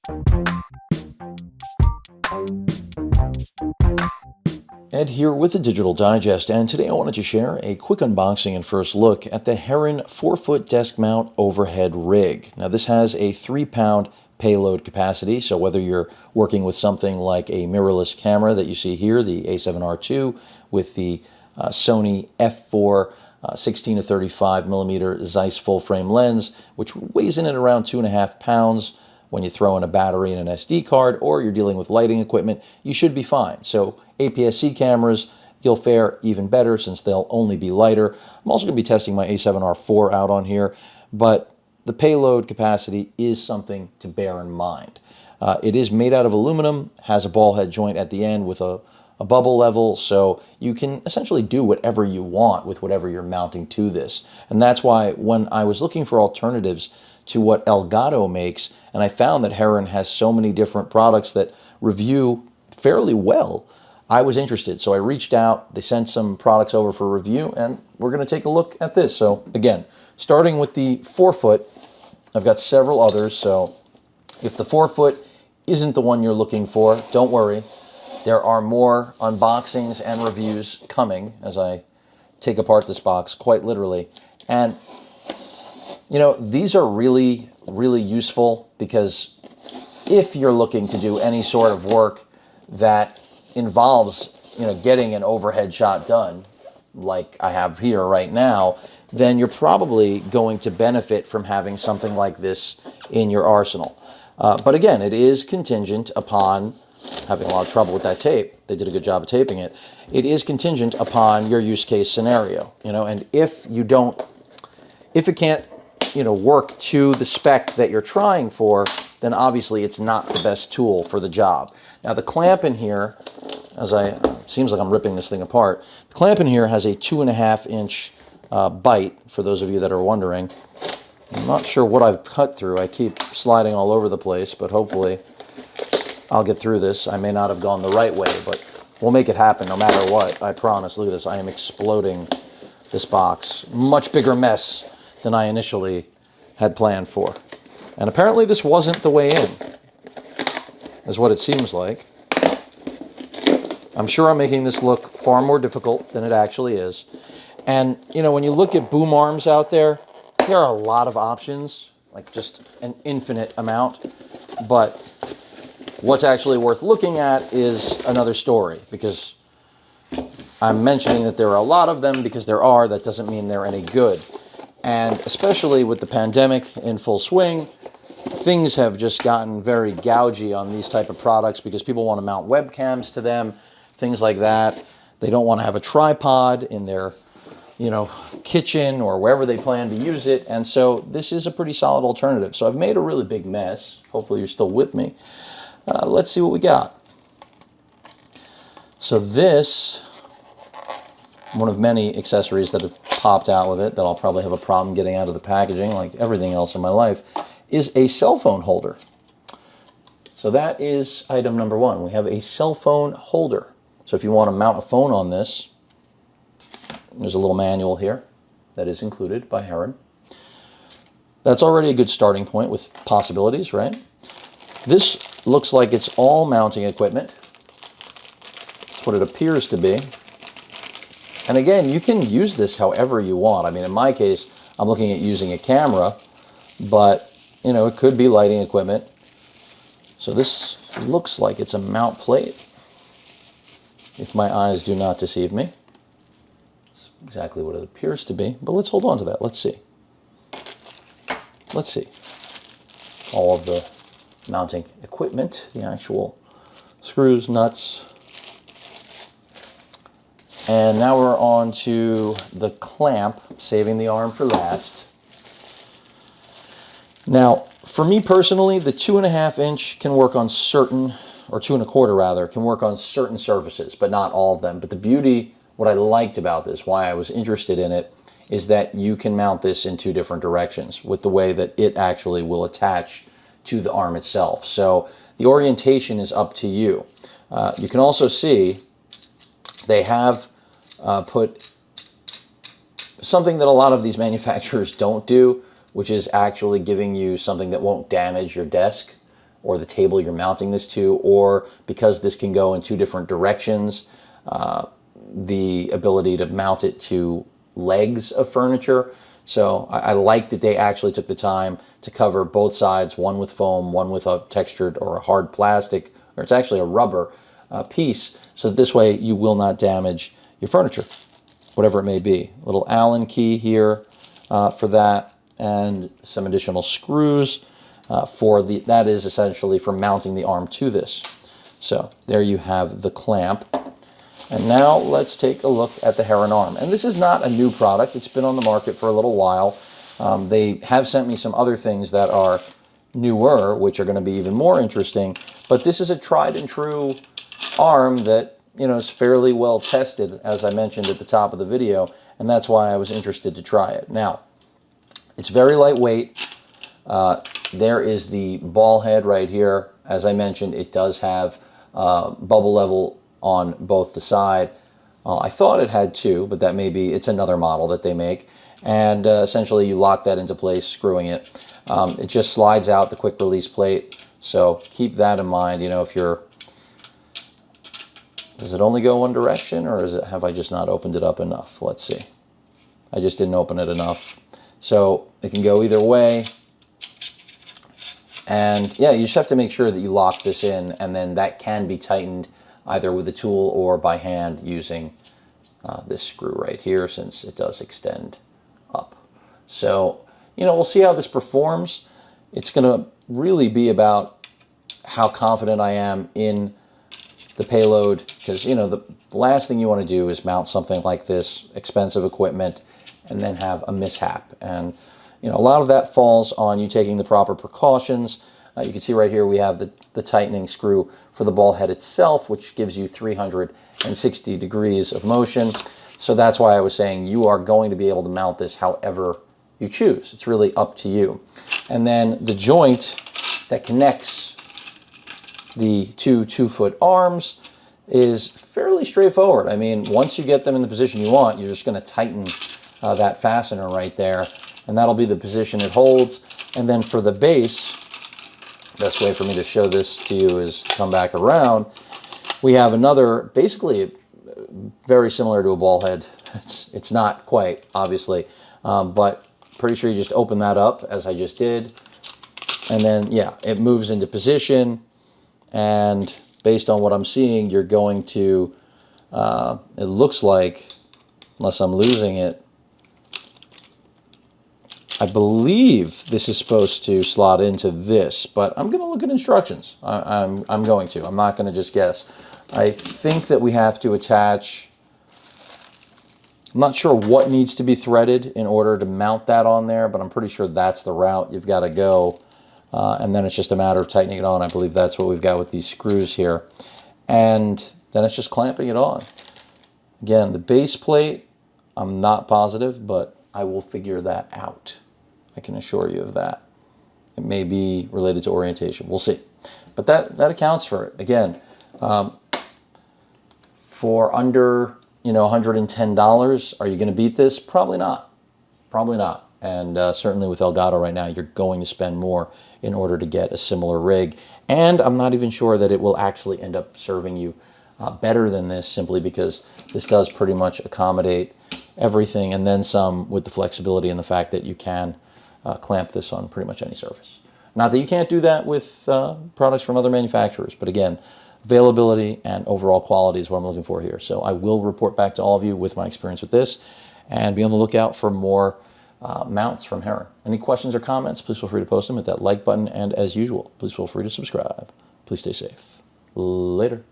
Ed here with the Digital Digest, and today I wanted to share a quick unboxing and first look at the Heron 4-foot desk mount overhead rig. Now this has a 3-pound payload capacity, so whether you're working with something like a mirrorless camera that you see here, the A7R II, with the Sony f4 16 to 35 millimeter Zeiss full frame lens, which weighs in at around 2.5 pounds, when you throw in a battery and an SD card, or you're dealing with lighting equipment, you should be fine. So APS-C cameras, you'll fare even better since they'll only be lighter. I'm also going to be testing my A7R IV out on here, but the payload capacity is something to bear in mind. It is made out of aluminum, has a ball head joint at the end with a bubble level, so you can essentially do whatever you want with whatever you're mounting to this. And that's why when I was looking for alternatives to what Elgato makes, and I found that Heron has so many different products that review fairly well, I was interested. So I reached out, they sent some products over for review, and we're going to take a look at this. So again, starting with the 4-foot, I've got several others, so if the 4-foot isn't the one you're looking for, don't worry. There are more unboxings and reviews coming as I take apart this box, quite literally. And you know, these are really, really useful because if you're looking to do any sort of work that involves, you know, getting an overhead shot done, like I have here right now, then you're probably going to benefit from having something like this in your arsenal. But again, it is contingent upon having a lot of trouble with that tape. They did a good job of taping it. It is contingent upon your use case scenario, you know, and if it can't, you know, work to the spec that you're trying for, then obviously it's not the best tool for the job. Now the clamp in here, seems like I'm ripping this thing apart. The clamp in here has a 2.5-inch bite, for those of you that are wondering. I'm not sure what I've cut through. I keep sliding all over the place, but hopefully I'll get through this. I may not have gone the right way, but we'll make it happen no matter what. I promise. Look at this. I am exploding this box. Much bigger mess than I initially had planned for. And apparently this wasn't the way in, is what it seems like. I'm sure I'm making this look far more difficult than it actually is. And, you know, when you look at boom arms out there, there are a lot of options, like just an infinite amount. But what's actually worth looking at is another story, because I'm mentioning that there are a lot of them because there are. That doesn't mean they're any good. And especially with the pandemic in full swing, things have just gotten very gougy on these type of products because people want to mount webcams to them, things like that. They don't want to have a tripod in their, you know, kitchen or wherever they plan to use it. And so this is a pretty solid alternative. So I've made a really big mess. Hopefully you're still with me. Let's see what we got. So this, one of many accessories that have popped out with it that I'll probably have a problem getting out of the packaging, like everything else in my life, is a cell phone holder. So that is item number one. We have a cell phone holder. So if you want to mount a phone on this, there's a little manual here that is included by Heron. That's already a good starting point with possibilities, right? This looks like it's all mounting equipment. That's what it appears to be. And again, you can use this however you want. I mean, in my case, I'm looking at using a camera, but, you know, it could be lighting equipment. So this looks like it's a mount plate, if my eyes do not deceive me. That's exactly what it appears to be, but let's hold on to that. Let's see. Let's see. All of the mounting equipment, the actual screws, nuts. And now we're on to the clamp, saving the arm for last. Now, for me personally, the 2.5-inch can work on certain, or 2.25 rather, can work on certain surfaces, but not all of them. But the beauty, what I liked about this, why I was interested in it, is that you can mount this in two different directions with the way that it actually will attach to the arm itself. So the orientation is up to you. You can also see they have put something that a lot of these manufacturers don't do, which is actually giving you something that won't damage your desk or the table you're mounting this to, or because this can go in two different directions, the ability to mount it to legs of furniture. So I like that they actually took the time to cover both sides, one with foam, one with a textured or a hard plastic, or it's actually a rubber piece, so that this way you will not damage your furniture, whatever it may be. A little Allen key here for that, and some additional screws that is essentially for mounting the arm to this. So there you have the clamp. And now let's take a look at the Heron arm. And this is not a new product. It's been on the market for a little while. They have sent me some other things that are newer, which are going to be even more interesting. But this is a tried and true arm that, you know, is fairly well tested, as I mentioned at the top of the video. And that's why I was interested to try it. Now, it's very lightweight. There is the ball head right here. As I mentioned, it does have bubble level on both the side. I thought it had two, but that may be, it's another model that they make. And essentially you lock that into place, screwing it. It just slides out the quick release plate. So keep that in mind. You know, if you're, does it only go one direction, or have I just not opened it up enough? Let's see. I just didn't open it enough. So it can go either way. And yeah, you just have to make sure that you lock this in, and then that can be tightened either with a tool or by hand using this screw right here, since it does extend up. So, you know, we'll see how this performs. It's going to really be about how confident I am in the payload, because, you know, the last thing you want to do is mount something like this, expensive equipment, and then have a mishap. And, you know, a lot of that falls on you taking the proper precautions. You can see right here we have the tightening screw for the ball head itself, which gives you 360 degrees of motion. So that's why I was saying you are going to be able to mount this however you choose. It's really up to you. And then the joint that connects the two 2-foot arms is fairly straightforward. I mean, once you get them in the position you want, you're just going to tighten that fastener right there, and that'll be the position it holds. And then for the base, best way for me to show this to you is come back around. We have another, basically very similar to a ball head. It's not quite, obviously, but pretty sure you just open that up as I just did. And then, yeah, it moves into position. And based on what I'm seeing, you're going to, it looks like, unless I'm losing it, I believe this is supposed to slot into this, but I'm going to look at instructions. I'm going to. I'm not going to just guess. I think that we have to attach, I'm not sure what needs to be threaded in order to mount that on there, but I'm pretty sure that's the route you've got to go. And then it's just a matter of tightening it on. I believe that's what we've got with these screws here. And then it's just clamping it on. Again, the base plate, I'm not positive, but I will figure that out. I can assure you of that. It may be related to orientation. We'll see. But that accounts for it. Again, for under, you know, $110, are you going to beat this? Probably not. Probably not. And certainly with Elgato right now, you're going to spend more in order to get a similar rig. And I'm not even sure that it will actually end up serving you better than this, simply because this does pretty much accommodate everything and then some, with the flexibility and the fact that you can clamp this on pretty much any surface. Not that you can't do that with products from other manufacturers, but again, availability and overall quality is what I'm looking for here. So I will report back to all of you with my experience with this, and be on the lookout for more mounts from Heron. Any questions or comments, please feel free to post them at that like button, and as usual, please feel free to subscribe. Please stay safe. Later.